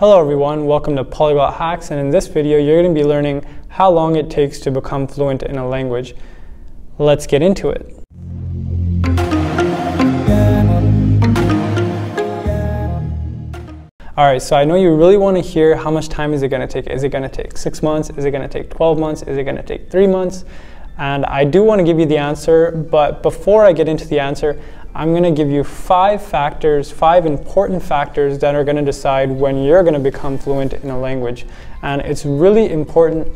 Hello everyone, welcome to Polyglot Hacks, and in this video you're going to be learning how long it takes to become fluent in a language. Let's get into it. Alright, so I know you really want to hear how much time is it going to take. Is it going to take 6 months? Is it going to take 12 months? Is it going to take 3 months? And I do want to give you the answer, but before I get into the answer, I'm going to give you 5 important factors that are going to decide when you're going to become fluent in a language. And it's really important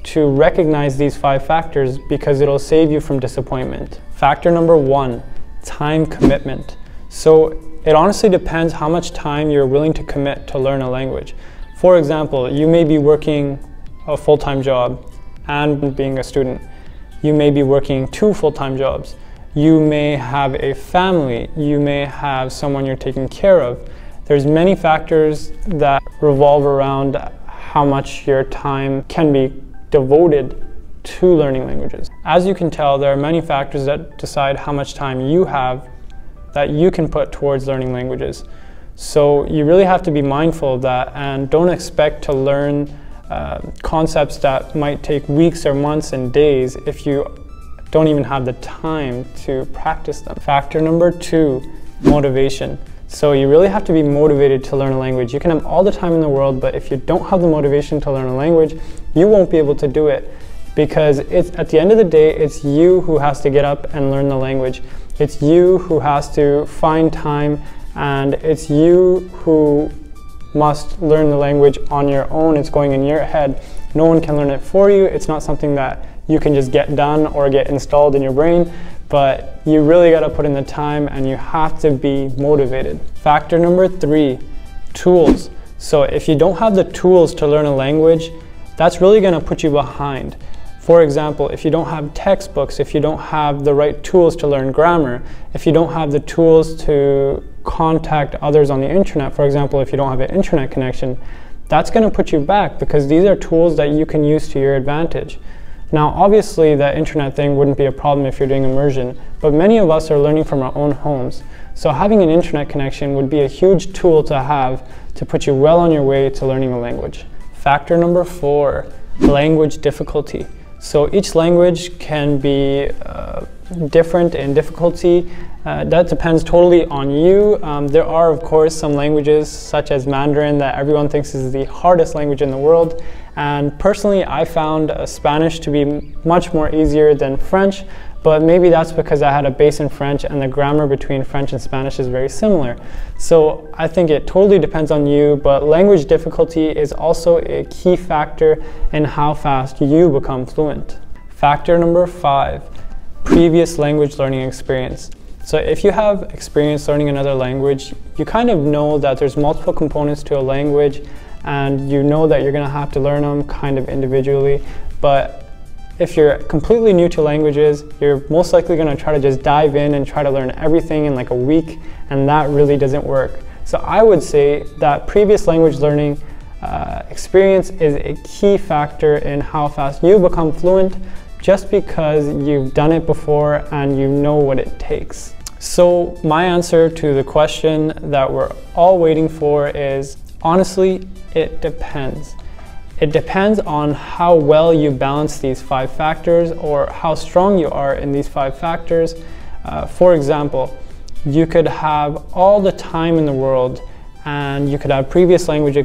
to recognize these 5 factors because it'll save you from disappointment. Factor number 1, time commitment. So it honestly depends how much time you're willing to commit to learn a language. For example, you may be working a full-time job and being a student. You may be working 2 full-time jobs. You may have a family, you may have someone you're taking care of. There's many factors that revolve around how much your time can be devoted to learning languages. As you can tell, there are many factors that decide how much time you have that you can put towards learning languages. So you really have to be mindful of that and don't expect to learn concepts that might take weeks or months and days if you don't even have the time to practice them. Factor number 2, motivation. So you really have to be motivated to learn a language. You can have all the time in the world, but if you don't have the motivation to learn a language, you won't be able to do it because at the end of the day, it's you who has to get up and learn the language. It's you who has to find time, and it's you who must learn the language on your own. It's going in your head. No one can learn it for you. It's not something that you can just get done or get installed in your brain, but you really got to put in the time and you have to be motivated. Factor number 3, tools. So if you don't have the tools to learn a language, that's really going to put you behind. For example, if you don't have textbooks, if you don't have the right tools to learn grammar, if you don't have the tools to contact others on the internet, for example, if you don't have an internet connection, that's going to put you back because these are tools that you can use to your advantage. Now, obviously, the internet thing wouldn't be a problem if you're doing immersion, but many of us are learning from our own homes. So having an internet connection would be a huge tool to have to put you well on your way to learning a language. Factor number 4, language difficulty. So each language can be different in difficulty. That depends totally on you. There are, of course, some languages such as Mandarin that everyone thinks is the hardest language in the world. And personally, I found Spanish to be much more easier than French, but maybe that's because I had a base in French and the grammar between French and Spanish is very similar. So I think it totally depends on you, but language difficulty is also a key factor in how fast you become fluent. Factor number 5, previous language learning experience. So if you have experience learning another language, you kind of know that there's multiple components to a language and you know that you're going to have to learn them kind of individually. But if you're completely new to languages, you're most likely going to try to just dive in and try to learn everything in like a week, and that really doesn't work. So I would say that previous language learning experience is a key factor in how fast you become fluent, just because you've done it before and you know what it takes. So my answer to the question that we're all waiting for is, honestly, it depends. It depends on how well you balance these 5 factors or how strong you are in these 5 factors. For example, you could have all the time in the world and you could have previous language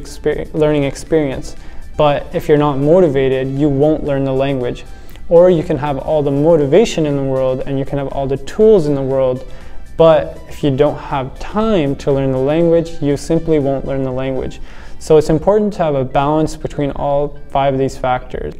learning experience, but if you're not motivated, you won't learn the language. Or you can have all the motivation in the world and you can have all the tools in the world, but if you don't have time to learn the language, you simply won't learn the language. So it's important to have a balance between all 5 of these factors.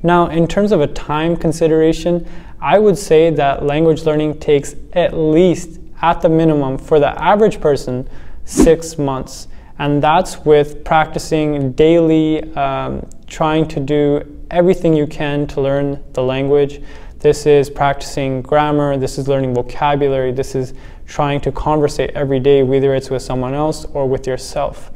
Now, in terms of a time consideration, I would say that language learning takes at least, at the minimum, for the average person, 6 months. And that's with practicing daily, trying to do everything you can to learn the language. This is practicing grammar, this is learning vocabulary, this is trying to conversate every day, whether it's with someone else or with yourself.